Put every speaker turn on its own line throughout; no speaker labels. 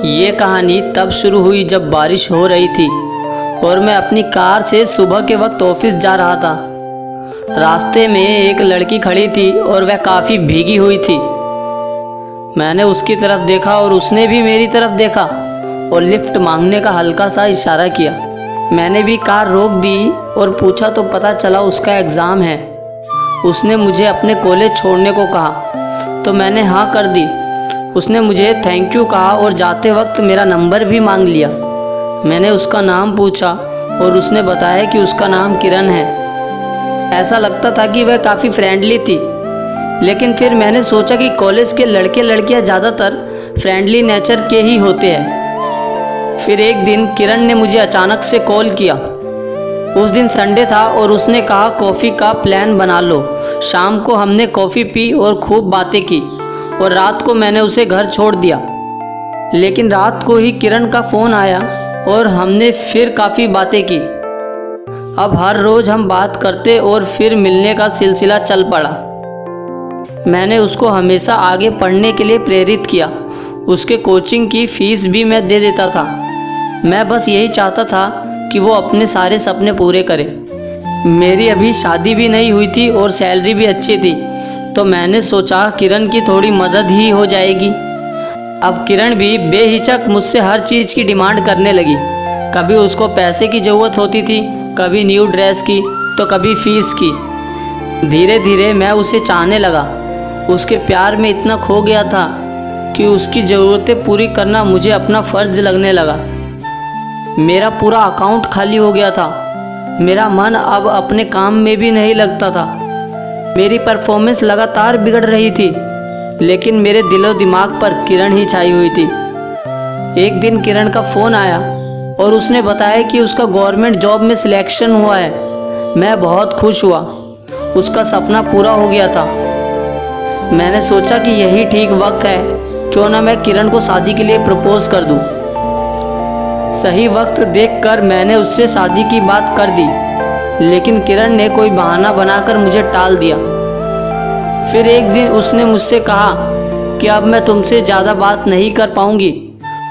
ये कहानी तब शुरू हुई जब बारिश हो रही थी और मैं अपनी कार से सुबह के वक्त ऑफिस जा रहा था। रास्ते में एक लड़की खड़ी थी और वह काफ़ी भीगी हुई थी। मैंने उसकी तरफ देखा और उसने भी मेरी तरफ देखा और लिफ्ट मांगने का हल्का सा इशारा किया। मैंने भी कार रोक दी और पूछा तो पता चला उसका एग्ज़ाम है। उसने मुझे अपने कॉलेज छोड़ने को कहा तो मैंने हाँ कर दी। उसने मुझे थैंक यू कहा और जाते वक्त मेरा नंबर भी मांग लिया। मैंने उसका नाम पूछा और उसने बताया कि उसका नाम किरण है। ऐसा लगता था कि वह काफ़ी फ्रेंडली थी, लेकिन फिर मैंने सोचा कि कॉलेज के लड़के लड़कियां ज़्यादातर फ्रेंडली नेचर के ही होते हैं। फिर एक दिन किरण ने मुझे अचानक से कॉल किया। उस दिन संडे था और उसने कहा कॉफ़ी का प्लान बना लो। शाम को हमने कॉफ़ी पी और खूब बातें की और रात को मैंने उसे घर छोड़ दिया। लेकिन रात को ही किरण का फ़ोन आया और हमने फिर काफ़ी बातें की। अब हर रोज़ हम बात करते और फिर मिलने का सिलसिला चल पड़ा। मैंने उसको हमेशा आगे पढ़ने के लिए प्रेरित किया। उसके कोचिंग की फ़ीस भी मैं दे देता था। मैं बस यही चाहता था कि वो अपने सारे सपने पूरे करे। मेरी अभी शादी भी नहीं हुई थी और सैलरी भी अच्छी थी, तो मैंने सोचा किरण की थोड़ी मदद ही हो जाएगी। अब किरण भी बेहिचक मुझसे हर चीज़ की डिमांड करने लगी। कभी उसको पैसे की ज़रूरत होती थी, कभी न्यू ड्रेस की, तो कभी फ़ीस की। धीरे धीरे मैं उसे चाहने लगा। उसके प्यार में इतना खो गया था कि उसकी ज़रूरतें पूरी करना मुझे अपना फ़र्ज़ लगने लगा। मेरा पूरा अकाउंट खाली हो गया था। मेरा मन अब अपने काम में भी नहीं लगता था। मेरी परफॉर्मेंस लगातार बिगड़ रही थी, लेकिन मेरे दिलो दिमाग पर किरण ही छाई हुई थी। एक दिन किरण का फ़ोन आया और उसने बताया कि उसका गवर्नमेंट जॉब में सिलेक्शन हुआ है। मैं बहुत खुश हुआ। उसका सपना पूरा हो गया था। मैंने सोचा कि यही ठीक वक्त है, क्यों ना मैं किरण को शादी के लिए प्रपोज़ कर दूं। सही वक्त देखकर मैंने उससे शादी की बात कर दी, लेकिन किरण ने कोई बहाना बनाकर मुझे टाल दिया। फिर एक दिन उसने मुझसे कहा कि अब मैं तुमसे ज़्यादा बात नहीं कर पाऊंगी।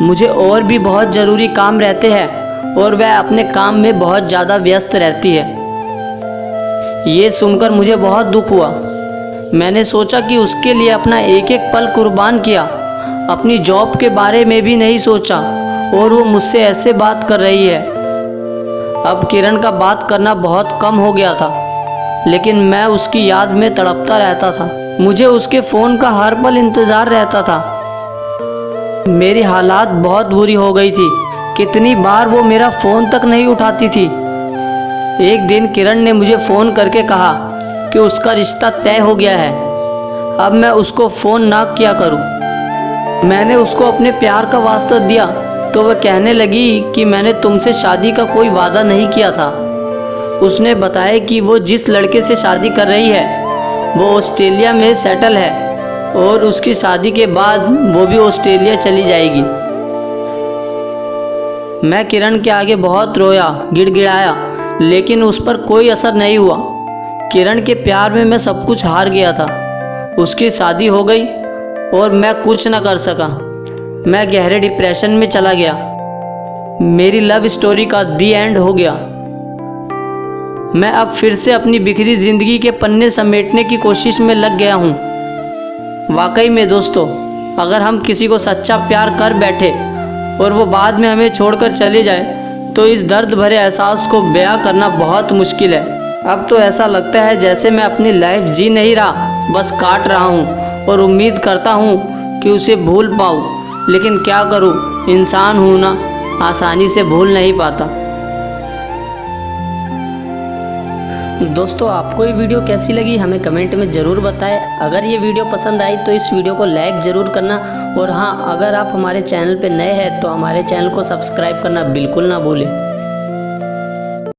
मुझे और भी बहुत ज़रूरी काम रहते हैं और वह अपने काम में बहुत ज़्यादा व्यस्त रहती है। ये सुनकर मुझे बहुत दुख हुआ। मैंने सोचा कि उसके लिए अपना एक एक पल कुर्बान किया। अपनी जॉब के बारे में भी नहीं सोचा और वो मुझसे ऐसे बात कर रही है। अब किरण का बात करना बहुत कम हो गया था, लेकिन मैं उसकी याद में तड़पता रहता था। मुझे उसके फ़ोन का हर पल इंतज़ार रहता था। मेरी हालात बहुत बुरी हो गई थी। कितनी बार वो मेरा फ़ोन तक नहीं उठाती थी। एक दिन किरण ने मुझे फ़ोन करके कहा कि उसका रिश्ता तय हो गया है। अब मैं उसको फ़ोन ना किया करूं। मैंने उसको अपने प्यार का वास्ता दिया तो वह कहने लगी कि मैंने तुमसे शादी का कोई वादा नहीं किया था। उसने बताया कि वो जिस लड़के से शादी कर रही है वो ऑस्ट्रेलिया में सेटल है और उसकी शादी के बाद वो भी ऑस्ट्रेलिया चली जाएगी। मैं किरण के आगे बहुत रोया, गिड़गिड़ाया, लेकिन उस पर कोई असर नहीं हुआ। किरण के प्यार में मैं सब कुछ हार गया था। उसकी शादी हो गई और मैं कुछ न कर सका। मैं गहरे डिप्रेशन में चला गया। मेरी लव स्टोरी का दी एंड हो गया। मैं अब फिर से अपनी बिखरी ज़िंदगी के पन्ने समेटने की कोशिश में लग गया हूँ। वाकई में दोस्तों, अगर हम किसी को सच्चा प्यार कर बैठे और वो बाद में हमें छोड़कर चले जाए तो इस दर्द भरे एहसास को बयां करना बहुत मुश्किल है। अब तो ऐसा लगता है जैसे मैं अपनी लाइफ जी नहीं रहा, बस काट रहा हूँ और उम्मीद करता हूँ कि उसे भूल पाऊँ, लेकिन क्या करूँ, इंसान हूँ ना, आसानी से भूल नहीं पाता। दोस्तों, आपको ये वीडियो कैसी लगी हमें कमेंट में ज़रूर बताएं। अगर ये वीडियो पसंद आई तो इस वीडियो को लाइक ज़रूर करना, और हाँ, अगर आप हमारे चैनल पे नए हैं तो हमारे चैनल को सब्सक्राइब करना बिल्कुल ना भूलें।